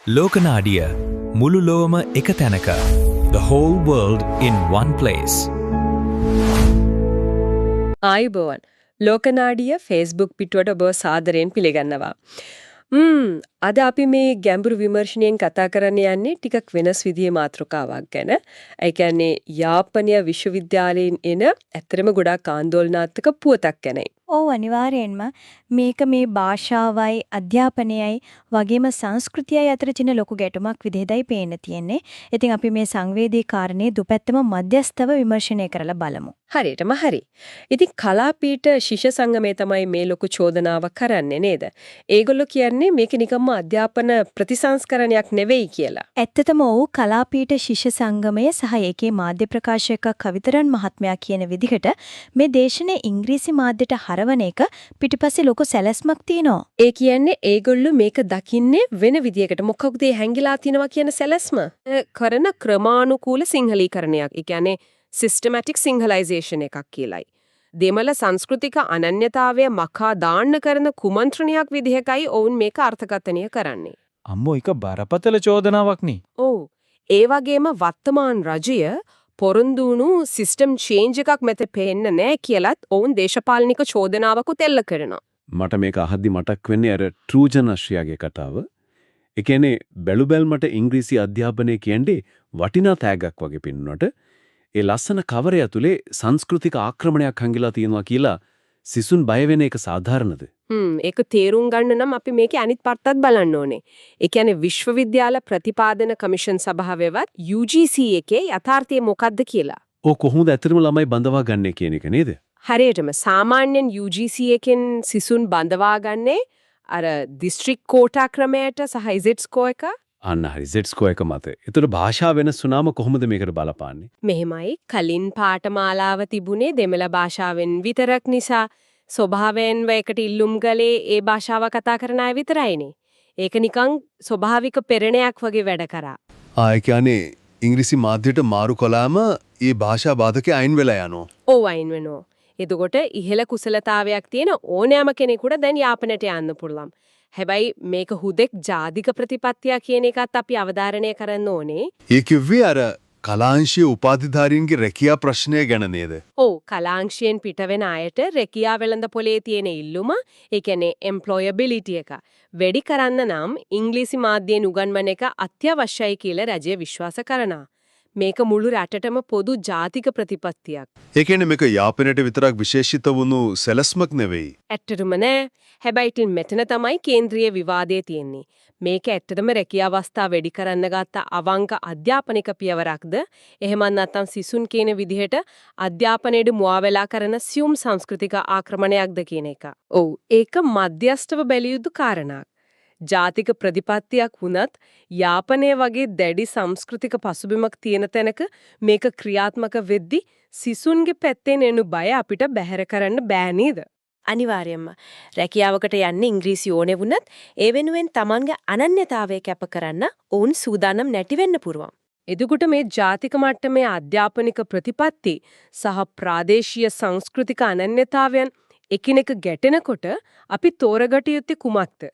ලෝකනාඩිය මුළු ලොවම එක තැනක. The whole world in one place. ආයුබෝවන්. ලෝකනාඩිය Facebook පිටුවට ඔබ සාදරයෙන් පිළිගන්නවා. අද අපි මේ ගැඹුරු විමර්ශනයෙන් කතා කරන්න යන්නේ ටිකක් වෙනස් විදිහේ මාතෘකාවක් ගැන. ඒ කියන්නේ යාපනීය විශ්වවිද්‍යාලයෙන් එන ඇත්තටම ගොඩාක් ආందోලනාත්මක පුවතක් ගැනයි. ඔව් අනිවාර්යෙන්ම මේක මේ භාෂාවයි අධ්‍යාපනයයි වගේම සංස්කෘතියයි අතර තියෙන ලොකු ගැටුමක් විදිහටයි පේන්න තියෙන්නේ. ඉතින් අපි මේ සංවේදී කාරණේ දුපැත්තම මධ්‍යස්තව විමර්ශනය කරලා බලමු. හරියටම හරි. ඉතින් කලාපීඨ ශිෂ්‍ය සංගමය තමයි මේ ලොකු චෝදනාව කරන්නේ නේද? ඒගොල්ලෝ කියන්නේ මේක නිකම්ම අධ්‍යාපන ප්‍රතිසංස්කරණයක් නෙවෙයි කියලා. ඇත්තටම ඔව් කලාපීඨ ශිෂ්‍ය සංගමය සහ ඒකේ මාධ්‍ය ප්‍රකාශක කවිතරන් මහත්මයා කියන විදිහට මේ දේශනේ ඉංග්‍රීසි මාධ්‍යට හරවන එක පිටිපස්සේ ලොකු සැලැස්මක් තියෙනවා. ඒ කියන්නේ ඒගොල්ලෝ මේක දකින්නේ වෙන විදියකට. මොකක්ද ඒ හැංගිලා තිනවා කියන සැලැස්ම? කරන ක්‍රමානුකූල සිංහලීකරණයක්. ඒ කියන්නේ systematic singhalization එකක් කියලයි. දෙමළ සංස්කෘතික අනන්‍යතාවය මකා දාන්න කරන කුමන්ත්‍රණයක් විදිහකයි ඔවුන් මේක අර්ථකථනය කරන්නේ. අම්මෝ එක බරපතල චෝදනාවක් නේ. ඔව්. ඒ වගේම වර්තමාන රජය පොරොන්දුණු සිස්ටම් චේන්ජ් එකක් මත පේන්න නැහැ කියලත් ඔවුන් දේශපාලනික චෝදනාවකුත් එල්ල කරනවා. මට මේක අහද්දි මතක් වෙන්නේ අර ට්‍රූජන් අශ්‍රයාගේ කතාව. ඒ කියන්නේ බැලු බැල්මට ඉංග්‍රීසි අධ්‍යාපනය කියන්නේ වටිනා තෑග්ගක් වගේ පින්නුනට ඒ ලස්සන කවරය ඇතුලේ සංස්කෘතික ආක්‍රමණයක් හංගිලා තියෙනවා කියලා සිසුන් බය වෙන එක සාධාරණද? ඒක තේරුම් ගන්න නම් අපි මේකේ අනිත් පැත්තත් බලන්න ඕනේ. ඒ කියන්නේ විශ්වවිද්‍යාල ප්‍රතිපාදන කමිෂන් සභාවෙවත් UGC එකේ යථාර්ථය මොකක්ද කියලා. ඕ කොහොමද ඇත්තටම ළමයි බඳවා ගන්න කියන එක නේද? හරියටම සාමාන්‍යයෙන් UGC එකෙන් සිසුන් බඳවා ගන්නේ අර දිස්ත්‍රික් කෝටා ක්‍රමයට සහ ඉසෙට් ස්කෝර් එක. අන්න හරි Z ස්කෝර් එක මත. ඒතර භාෂා වෙනස් වුණාම කොහොමද මේකට බලපාන්නේ? මෙහෙමයි කලින් පාඨමාලාව තිබුණේ දෙමළ භාෂාවෙන් විතරක් නිසා ස්වභාවයෙන්ම ඒකට ඉල්ලුම් ගලේ ඒ භාෂාව කතා කරන අය විතරයිනේ. ඒක නිකන් ස්වභාවික පෙරණයක් වගේ වැඩ කරා. ඒ කියන්නේ ඉංග්‍රීසි මාධ්‍යයට මාරු කළාම ඒ භාෂා බාධකේ අයින් වෙලා යනවා. ඔව් අයින් වෙනවා. එතකොට ඉහළ කුසලතාවයක් තියෙන ඕනෑම කෙනෙකුට දැන් යාපනයට යන්න පුළුවන්. හැබැයි මේක හුදෙක් ජාතික ප්‍රතිපත්තිය කියන එකත් අපි අවධාරණය කරන්න ඕනේ. ඒ කිව්වේ අර කලාංශීය උපාධිධාරීන්ගේ රැකියා ප්‍රශ්නය ගැන නේද? ඔව් කලාංශයෙන් පිට වෙන අයට රැකියා වෙළඳ පොලේ තියෙන ඉල්ලුම, ඒ කියන්නේ employability එක වැඩි කරන්න නම් ඉංග්‍රීසි මාධ්‍යයෙන් උගන්වන එක අත්‍යවශ්‍යයි කියලා රජය විශ්වාස කරනවා. මේක මුළු රටටම පොදු ජාතික ප්‍රතිපත්තියක්. ඒ කියන්නේ මේක යාපනයට විතරක් විශේෂිත වුණු සැලැස්මක් නෙවෙයි. ඇත්තටම නෑ. හැබැයි ඉතින් මෙතන තමයි කේන්ද්‍රීය විවාදය තියෙන්නේ. මේක ඇත්තටම රැකියා අවස්ථා වැඩි කරන්න ගත්ත අවංක අධ්‍යාපනික පියවරක්ද? එහෙමත් නැත්නම් සිසුන් කියන විදිහට අධ්‍යාපනයේදී මුවාවෙලා කරන සියුම් සංස්කෘතික ආක්‍රමණයක්ද කියන එක. ඔව් ඒක මධ්‍යස්ථව බැලිය යුතු කාරණාවක්. ජාතික ප්‍රතිපත්තියක් වුණත් යාපනය වගේ දැඩි සංස්කෘතික පසුබිමක් තියෙන තැනක මේක ක්‍රියාත්මක වෙද්දි සිසුන්ගේ පැත්තෙන් එනු බය අපිට බැහැර කරන්න බෑ නේද? අනිවාර්යයෙන්ම රැකියාවකට යන්නේ ඉංග්‍රීසි ඕනේ වුණත් ඒ වෙනුවෙන් Tamanගේ අනන්‍යතාවය කැප කරන්න ඔවුන් සූදානම් නැති වෙන්න පුරුවන්. එතකොට මේ ජාතික මට්ටමේ අධ්‍යාපනික ප්‍රතිපත්ති සහ ප්‍රාදේශීය සංස්කෘතික අනන්‍යතාවයන් එකිනෙක ගැටෙනකොට අපි තෝරගට යුත්තේ කුමක්ද?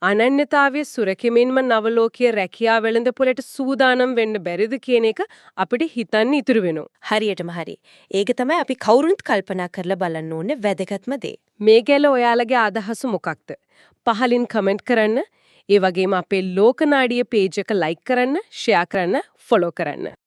අනන්‍යතාවයේ සුරකිමින්ම නවලෝකීය රැකියා වෙළඳ පොළට සූදානම් වෙන්න බැරිද කියන එක අපිට හිතන්න ඉතුරු වෙනවා. හරියටම හරි. ඒක තමයි අපි කවුරුත් කල්පනා කරලා බලන්න ඕනේ වැදගත්ම දේ. මේ ගැල ඔයාලගේ අදහස මොකක්ද? පහලින් කමෙන්ට් කරන්න. ඒ වගේම අපේ ලෝකනාඩිය පේජ් එක ලයික් කරන්න, ෂෙයා කරන්න, ෆලෝ කරන්න.